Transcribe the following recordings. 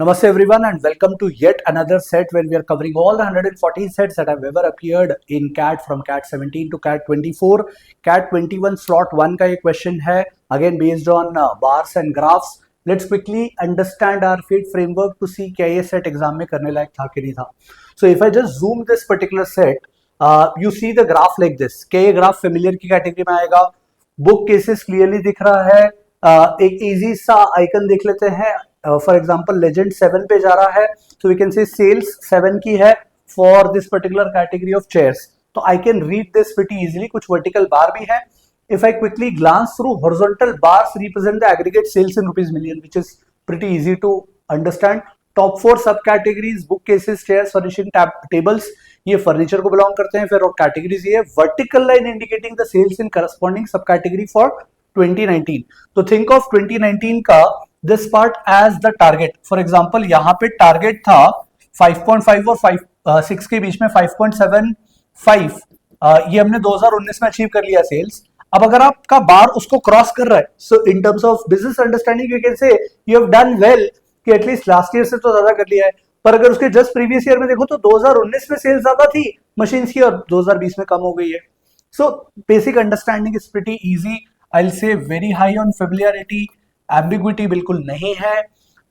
Namaste everyone and welcome to yet another set when we are covering all the 114 sets that have ever appeared in CAT from CAT 17 to CAT 24. CAT 21 slot 1 का ये question है again based on bars and graphs. Let's quickly understand our fit framework to see क्या ये set exam में करने लायक था कि नहीं था. So if I just zoom this particular set, you see the graph like this. क्या ये graph familiar की category में आएगा? Book cases clearly दिख रहा है. एक easy सा icon देख लेते हैं. फॉर एग्जाम्पल लेजेंड 7 पे जा रहा है तो वी कैन से सेल्स 7 की है for this particular category of chairs. तो I can read this pretty easily. कुछ वर्टिकल बार भी है. If I quickly glance through horizontal bars represent the aggregate sales in rupees million which is pretty easy to understand. Top 4 sub categories book cases chairs furnishing tables ये furniture को belong करते हैं. फिर और categories ये vertical line indicating the sales in corresponding sub category for 2019. तो think of 2019 का this part as the target. For example यहाँ पे टारगेट था 5.5 और 6 के बीच में 5.75. ये हमने 2019 में अचीव कर लिया सेल्स. अब अगर आपका बार उसको क्रॉस कर रहा है so in terms of business understanding you can say you have done well कि एटलीस्ट लास्ट ईयर से तो ज्यादा कर लिया है. पर अगर उसके जस्ट प्रीवियस ईयर में देखो तो 2019 में सेल्स ज्यादा थी मशीन्स की और 2020 में कम हो गई है. So basic understanding is pretty easy. I will say very high on familiarity. Ambiguity बिल्कुल नहीं है.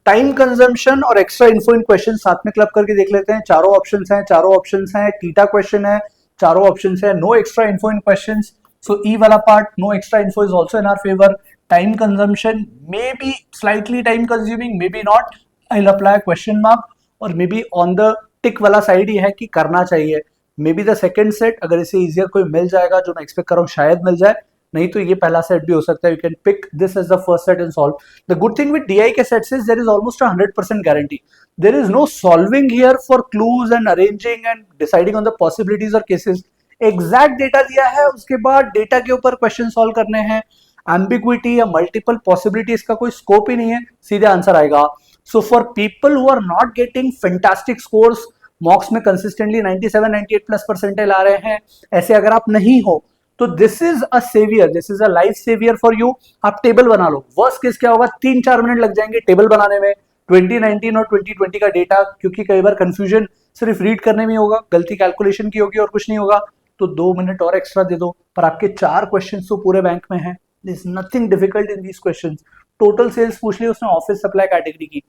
टाइम कंजम्पशन और एक्स्ट्रा इन्फो इन क्वेश्चन साथ में क्लब करके देख लेते हैं. चारों ऑप्शंस हैं. थीटा क्वेश्चन है. चारों ऑप्शंस है. No extra info in questions. So E वाला part no extra info is also in our favour. Time consumption may be slightly time consuming may be not. I will apply question mark और may be on the tick वाला side ही है कि करना चाहिए. May be the second set अगर इसे easier कोई मिल जाएगा जो मैं एक्सपेक्ट कर रहा हूँ शायद मिल जाए. नहीं तो ये पहला सेट भी हो सकता है. You can pick this as the first set and solve. The good thing with DI के sets is there is almost 100% guarantee. There is no solving here for clues and arranging and deciding on the possibilities और cases. Exact data दिया है उसके बाद data के ऊपर question solve करने हैं. एम्बिग्विटी या मल्टीपल पॉसिबिलिटीज का कोई स्कोप ही नहीं है. सीधे आंसर आएगा. So for people who are not getting fantastic scores mocks में कंसिस्टेंटली 97 98 प्लस परसेंटाइल आ रहे हैं ऐसे अगर आप नहीं हो तो this is a saviour. This is a life saviour for you. आप टेबल बना लो. वर्स्ट केस क्या होगा 3-4 मिनट लग जाएंगे टेबल बनाने में 2019 और 2020 का डेटा क्योंकि कई बार कंफ्यूजन सिर्फ रीड करने में होगा. गलती कैलकुलेशन की होगी और कुछ नहीं होगा तो 2 मिनट और एक्स्ट्रा दे दो. पर आपके 4 क्वेश्चन तो पूरे बैंक में है. This is nothing difficult in these question. Total sales पूछ ली उसने ऑफिस सप्लाई कैटेगरी की.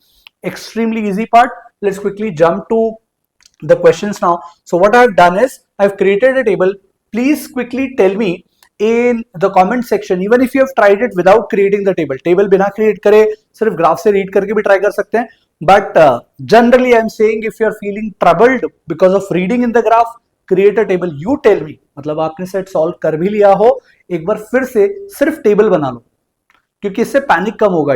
Extremely easy part. Let's quickly jump to the questions now. So what I have done is I have created a table. Please quickly tell me in the comment section even if you have tried it without creating the table बिना create करे सिर्फ graph से read करके भी try कर सकते हैं. But generally I am saying if you are feeling troubled because of reading in the graph create a table. You tell me मतलब आपने सेट सॉल्व कर भी लिया हो एक बार फिर से सिर्फ टेबल बना लो क्योंकि इससे पैनिक कम होगा.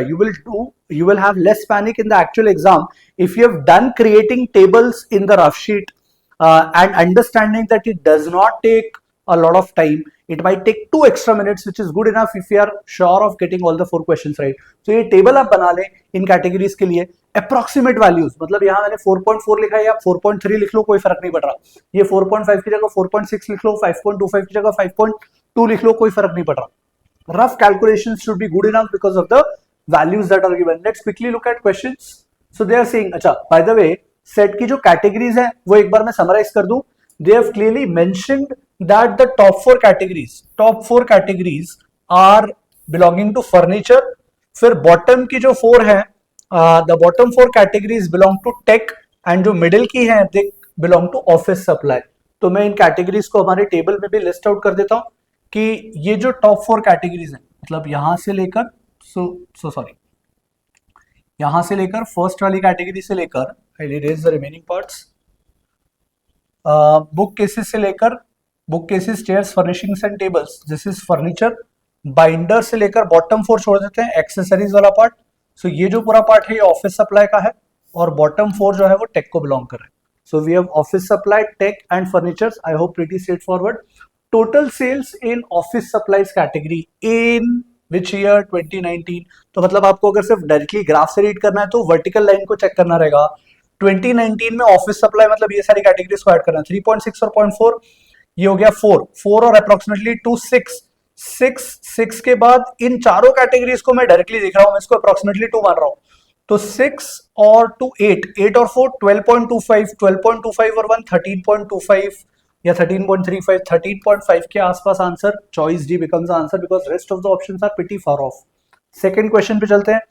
you will have less panic in the actual exam if you have done creating tables in the rough sheet and understanding that it does not take a lot of time. It might take 2 extra minutes which is good enough if you are sure of getting all the 4 questions right. So ये table आप बना लें इन categories के लिए. Approximate values मतलब यहाँ मैंने 4.4 लिखा है या 4.3 लिख लो कोई फर्क नहीं पड़ रहा. ये 4.5 की जगह 4.6 लिख लो 5.25 की जगह 5.2 लिख लो कोई फर्क नहीं पड़ रहा. Rough calculations should be good enough because of the values that are given. Let's quickly look at questions. So they are saying, अच्छा, by the way, set की जो categories हैं, वो एक बार मैं summarize कर दूं. They have clearly mentioned that the top 4 categories are belonging to furniture. फिर bottom की जो 4 हैं, the bottom 4 categories belong to tech and जो middle की हैं, they belong to office supply. तो मैं इन categories को हमारे table में भी list out कर देता हूं कि ये जो टॉप 4 कैटेगरीज हैं मतलब यहां से लेकर यहां से लेकर फर्स्ट वाली कैटेगरी से लेकर I erase the remaining parts. Book cases से लेकर book cases chairs furnishings and tables this is furniture. Binder से लेकर बॉटम 4 छोड़ देते हैं एक्सेसरीज वाला पार्ट. सो ये जो पूरा पार्ट है ये ऑफिस सप्लाई का है और बॉटम 4 जो है वो टेक को बिलोंग कर रहा है. So we have office supply tech and furnitures. I hope pretty straightforward. Total sales in office supplies category in which year 2019. तो मतलब आपको अगर सिर्फ डायरेक्टली ग्राफ से रीड करना है तो वर्टिकल लाइन को चेक करना रहेगा. 2019 में ऑफिस सप्लाई मतलब ये सारी कैटेगरीज को ऐड करना. 3.6 और 0.4 ये हो गया 4 और अप्रोक्सीमेटली 2 6 के बाद इन चारों कैटेगरीज को मैं डायरेक्टली देख रहा हूं. मैं इसको अप्रोक्सीमेटली 2 मान रहा हूं तो 6 और 2 8, 8 और 4 12.25, 12.25 और 1 13.25 या 13.35, 13.5 के आसपास answer, choice D becomes answer because rest of the options are pretty far off. Second question पे चलते हैं।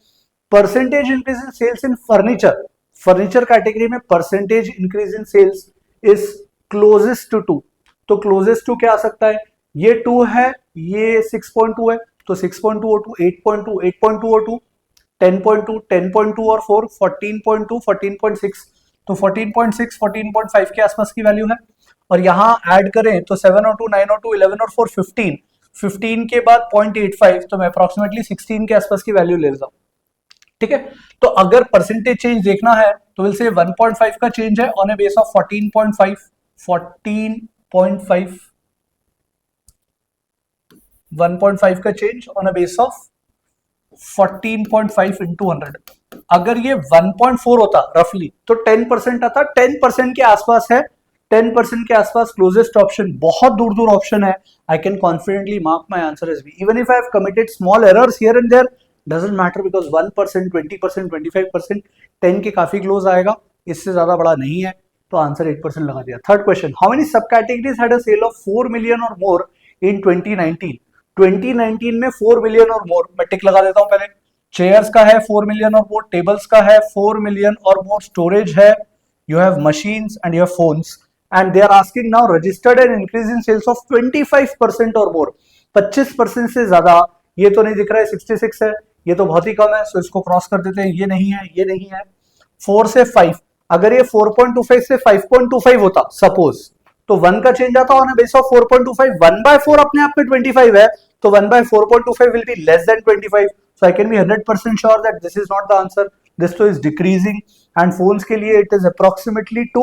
Percentage increase in sales in furniture, furniture category में percentage increase in sales is closest to 2, तो closest to क्या आ सकता है, ये 2 है, ये 6.2 है, तो 6.2 और 2 8.2, 8.2 और 2 10.2, 10.2 और 4 14.2, 14.6, तो 14.6 14.5 के आसपास की वैल्यू है। और यहां ऐड करें तो 7 और 2 9 और 2 11 और 4 15, 15 के बाद 0.85, तो मैं अप्रोक्सीमेटली 16 के आसपास की वैल्यू ले लेता हूं। ठीक है, तो अगर परसेंटेज चेंज देखना है तो विल से 1.5 का चेंज है ऑन ए बेस ऑफ 14.5, 14.5, 1.5 का change on a base of 14.5 into 100। अगर ये 1.4 होता रफली तो 10% आता, 10% के आसपास है, 10% के आसपास क्लोजेस्ट ऑप्शन, बहुत दूर दूर ऑप्शन है। I can confidently mark my answer as B even if I have committed small errors here and there, doesn't matter because 1%, 20%, 25%, 10 के काफी क्लोज आएगा, इससे ज्यादा बड़ा नहीं है, तो आंसर 8% लगा दिया। Third question, how many sub categories had a sale of 4 million और मोर इन 2019? 2019 में 4 मिलियन और मोर, मैं टिक लगा देता हूं पहले। चेयर्स का है 4 मिलियन और मोर, टेबल्स का है 4 मिलियन और मोर, स्टोरेज है, you have machines and you have phones, and they are asking now registered an increase in sales of 25% or more, 25% से ज्यादा, ये तो नहीं दिख रहा है, 66 है, ये तो बहुत ही कम है, सो इसको क्रॉस कर देते हैं, ये नहीं है, ये नहीं है। 4 से 5, अगर ये 4.25 से 5.25 होता सपोज, तो 1 का चेंज आता ऑन बेस ऑफ 4.25, 1/4 अपने आप में 25 है, तो 1/4.25 will be less than 25, so I can be 100% sure that this is not the answer, this तो is decreasing, and phones के लिए it is approximately 2,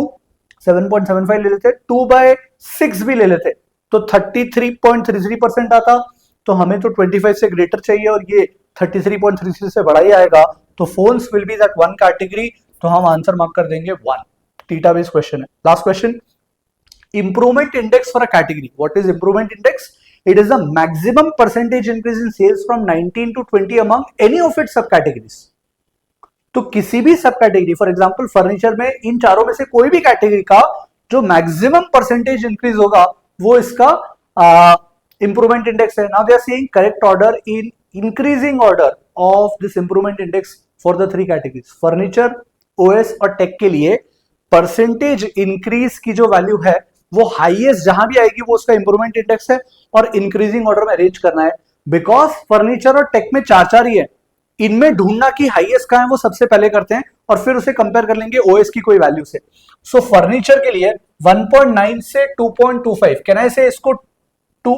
7.75 ले लेते, 2/6 भी ले लेते, तो 33.33% आता, तो हमें तो 25 से ग्रेटर चाहिए और ये 33.33 से बड़ा ही आएगा, तो phones will be that one category, तो हम आंसर मार्क कर देंगे 1। थीटा बेस्ड क्वेश्चन है। Last question, improvement index for a category. What is improvement index? It is the maximum percentage increase in sales from 19 to 20 among any of its subcategories. तो किसी भी सब category, for example furniture में इन चारों में से कोई भी कैटेगरी का जो मैक्सिमम परसेंटेज इंक्रीज होगा वो इसका इंप्रूवमेंट इंडेक्स है। Now they are saying correct order in increasing order of this improvement index for the 3 categories. Furniture, OS और टेक के लिए परसेंटेज इंक्रीज की जो वैल्यू है वो हाईएस्ट जहां भी आएगी वो उसका इंप्रूवमेंट इंडेक्स है, और इंक्रीजिंग ऑर्डर में अरेंज करना है, बिकॉज फर्नीचर और टेक में 4 ही है, इनमें ढूंढना कि हाईएस्ट कहां है वो सबसे पहले करते हैं और फिर उसे कंपेयर कर लेंगे ओएस की कोई वैल्यू से। सो फर्नीचर के लिए 1.9 से 2.25, कैन आई से इसको 2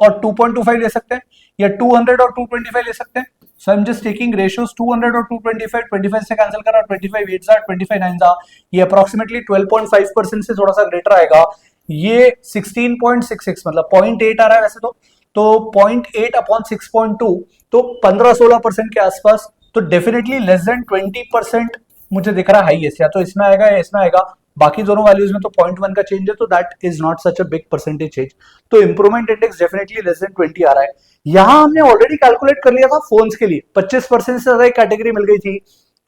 और 2.25 ले सकते हैं, या 200 और 225 ले सकते हैं। So I am just taking ratios 200 और 225, 25 से कैंसिल करा, 25 8 25 9, ये अप्रोक्सीमेटली 12.5% से थोड़ा सा ग्रेटर आएगा, ये 16.66 मतलब 0.8 आ रहा है वैसे तो 0.8 अपॉन 6.2 तो 15-16% के आसपास, तो डेफिनेटली लेस देन 20% मुझे दिख रहा है हाईएस्ट, या तो इसमें आएगा या इसमें आएगा, बाकी दोनों वैल्यूज में तो 0.1 का चेंज है, तो that is not such a big percentage change, तो improvement index definitely less than 20 आ रहा है। यहां हमने ऑलरेडी कैलकुलेट कर लिया था फोन्स के लिए 25% से ज्यादा एक कैटेगरी मिल गई थी,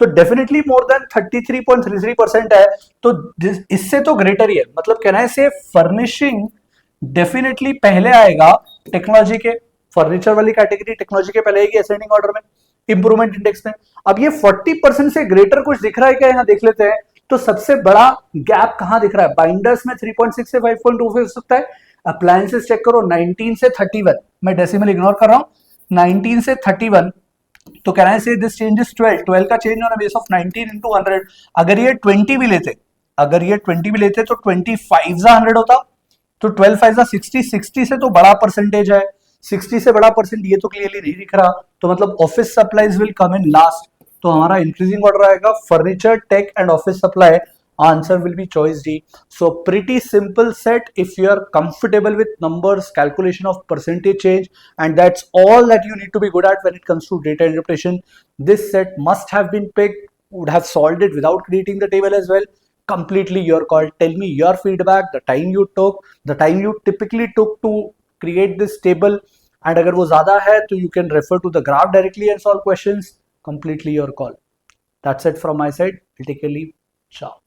तो डेफिनेटली मोर देन 33.33% है, तो इससे तो ग्रेटर ही है, मतलब कहना है से फर्निशिंग डेफिनेटली पहले आएगा टेक्नोलॉजी के, फर्नीचर वाली कैटेगरी टेक्नोलॉजी के पहले आएगी असेंडिंग ऑर्डर में इंप्रूवमेंट इंडेक्स में। अब ये 40% से ग्रेटर कुछ दिख रहा है क्या, यहां देख लेते हैं, तो सबसे बड़ा गैप कहां दिख रहा है, बाइंडर्स में 3.6 से 5.25 हो सकता है, अप्लायंसेस चेक करो 19 से 31, मैं डेसिमल इग्नोर कर रहा हूं, 19 से 31, तो कैन आई से दिस चेंज इज 12 का change on base of 19 into 100, अगर ये 20 भी लेते, अगर ये 20 भी लेते तो 25 100 होता, तो 12 5 60, 60 से तो बड़ा परसेंटेज है, 60 से बड़ा परसेंट ये तो क्लियरली नहीं दिख रहा, तो मतलब office supplies will come in last, तो हमारा इंक्रीजिंग ऑर्डर आएगा furniture, tech and office supply, answer will be choice D. So pretty simple set if you are comfortable with numbers, calculation of percentage change, and that's all that you need to be good at when it comes to data interpretation. This set must have been picked, would have solved it without creating the table as well. Completely your call. Tell me your feedback, the time you took, the time you typically took to create this table, and अगर वो ज़्यादा है तो you can refer to the graph directly and solve questions. Completely your call. That's it from my side. I'll take a leave. Ciao.